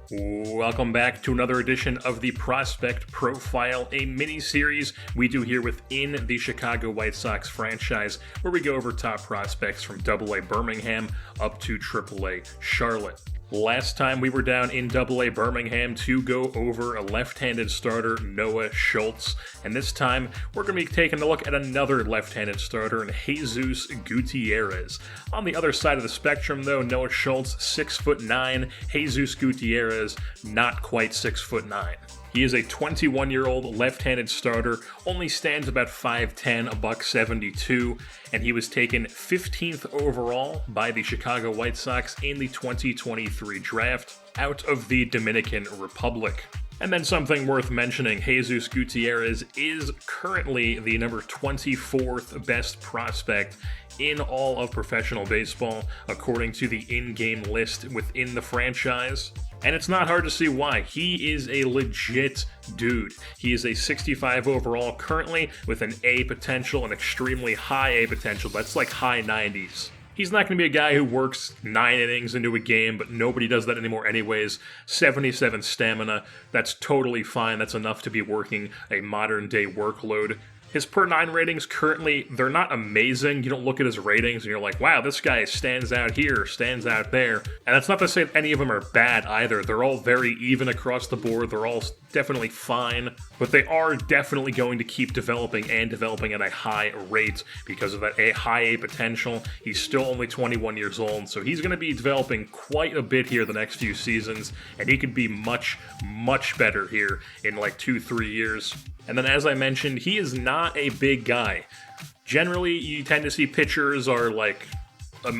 Welcome back to another edition of the Prospect Profile, a mini-series we do here within the Chicago White Sox franchise, where we go over top prospects from AA Birmingham up to AAA Charlotte. Last time we were down in AA Birmingham to go over a left-handed starter, Noah Schultz, and this time we're going to be taking a look at another left-handed starter in Jesus Gutierrez. On the other side of the spectrum though, Noah Schultz, 6'9", Jesus Gutierrez, not quite 6'9". He is a 21-year-old left-handed starter, only stands about 5'10", $172, and he was taken 15th overall by the Chicago White Sox in the 2023 draft out of the Dominican Republic. And then something worth mentioning, Jesus Gutierrez is currently the number 24th best prospect in all of professional baseball, according to the in-game list within the franchise. And it's not hard to see why. He is a legit dude. He is a 65 overall currently with an A potential, an extremely high A potential. That's like high 90s. He's not going to be a guy who works 9 innings into a game, but nobody does that anymore anyways. 77 stamina, that's totally fine. That's enough to be working a modern day workload. His per 9 ratings currently, they're not amazing. You don't look at his ratings and you're like, wow, this guy stands out here, stands out there. And that's not to say any of them are bad either. They're all very even across the board. They're all definitely fine. But they are definitely going to keep developing and developing at a high rate because of that high A potential. He's still only 21 years old, so he's going to be developing quite a bit here the next few seasons. And he could be much, much better here in like 2-3 years. And then, as I mentioned, he is not a big guy. Generally, you tend to see pitchers are like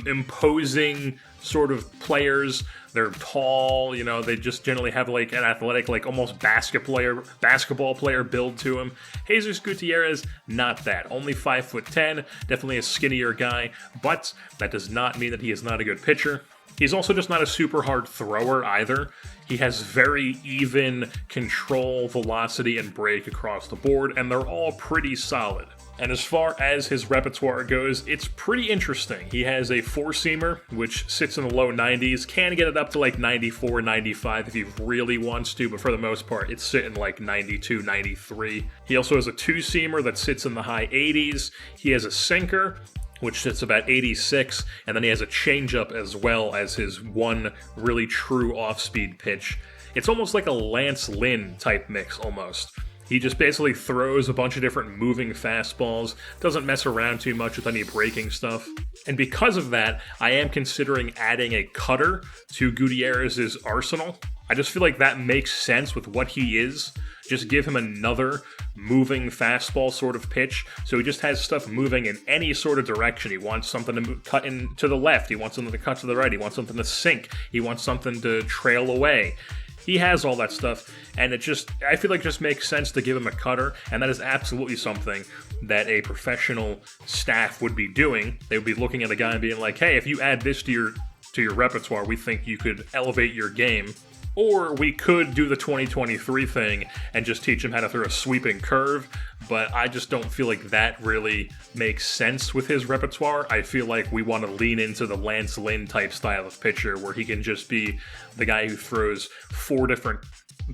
imposing sort of players. They're tall, you know, they just generally have like an athletic, like almost basketball player build to him. Jesus Gutierrez, not that. Only 5'10", definitely a skinnier guy, but that does not mean that he is not a good pitcher. He's also just not a super hard thrower either. He has very even control, velocity, and break across the board, and they're all pretty solid. And as far as his repertoire goes, it's pretty interesting. He has a 4-seamer, which sits in the low 90s, can get it up to like 94, 95 if he really wants to, but for the most part, it's sitting like 92, 93. He also has a 2-seamer that sits in the high 80s. He has a sinker, which sits about 86, and then he has a changeup as well as his one really true off-speed pitch. It's almost like a Lance Lynn type mix, almost. He just basically throws a bunch of different moving fastballs, doesn't mess around too much with any breaking stuff. And because of that, I am considering adding a cutter to Gutierrez's arsenal. I just feel like that makes sense with what he is. Just give him another moving fastball sort of pitch, so he just has stuff moving in any sort of direction. He wants something to cut in to the left, he wants something to cut to the right, he wants something to sink, he wants something to trail away. He has all that stuff, and I feel like it just makes sense to give him a cutter, and that is absolutely something that a professional staff would be doing. They would be looking at a guy and being like, hey, if you add this to your repertoire, we think you could elevate your game. Or we could do the 2023 thing and just teach him how to throw a sweeping curve, but I just don't feel like that really makes sense with his repertoire. I feel like we want to lean into the Lance Lynn type style of pitcher where he can just be the guy who throws 4 different,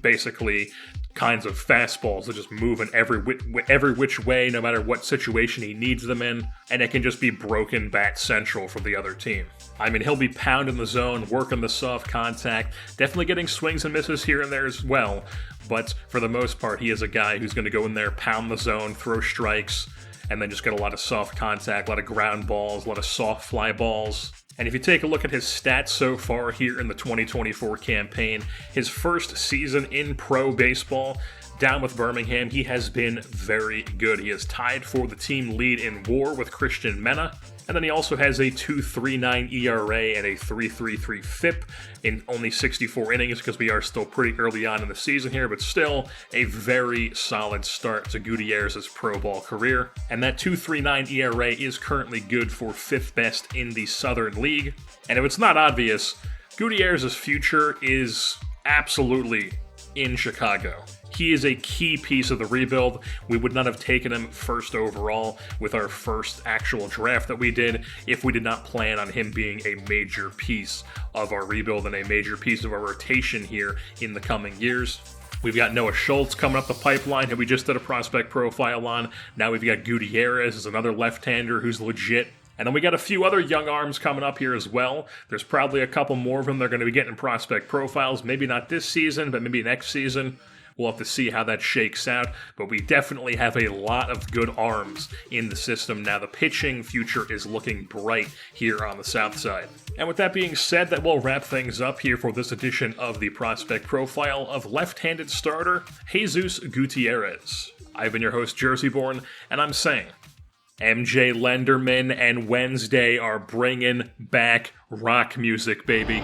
basically, kinds of fastballs that just move in every which way, no matter what situation he needs them in, and it can just be broken bat central for the other team. I mean, he'll be pounding the zone, working the soft contact, definitely getting swings and misses here and there as well, but for the most part, he is a guy who's going to go in there, pound the zone, throw strikes, and then just get a lot of soft contact, a lot of ground balls, a lot of soft fly balls. And if you take a look at his stats so far here in the 2024 campaign, his first season in pro baseball, down with Birmingham, he has been very good. He is tied for the team lead in WAR with Christian Mena. And then he also has a 2.39 ERA and a 3.33 FIP in only 64 innings because we are still pretty early on in the season here, but still a very solid start to Gutierrez's pro ball career. And that 2.39 ERA is currently good for 5th best in the Southern League. And if it's not obvious, Gutierrez's future is absolutely in Chicago. He is a key piece of the rebuild. We would not have taken him first overall with our first actual draft that we did if we did not plan on him being a major piece of our rebuild and a major piece of our rotation here in the coming years. We've got Noah Schultz coming up the pipeline, who we just did a prospect profile on. Now we've got Gutierrez as another left-hander who's legit. And then we got a few other young arms coming up here as well. There's probably a couple more of them they're going to be getting prospect profiles. Maybe not this season, but maybe next season. We'll have to see how that shakes out, but we definitely have a lot of good arms in the system now. The pitching future is looking bright here on the south side. And with that being said, that will wrap things up here for this edition of the prospect profile of left-handed starter Jesus Gutierrez. I've been your host, Jerseyborn, and I'm saying MJ Lenderman and Wednesday are bringing back rock music, baby.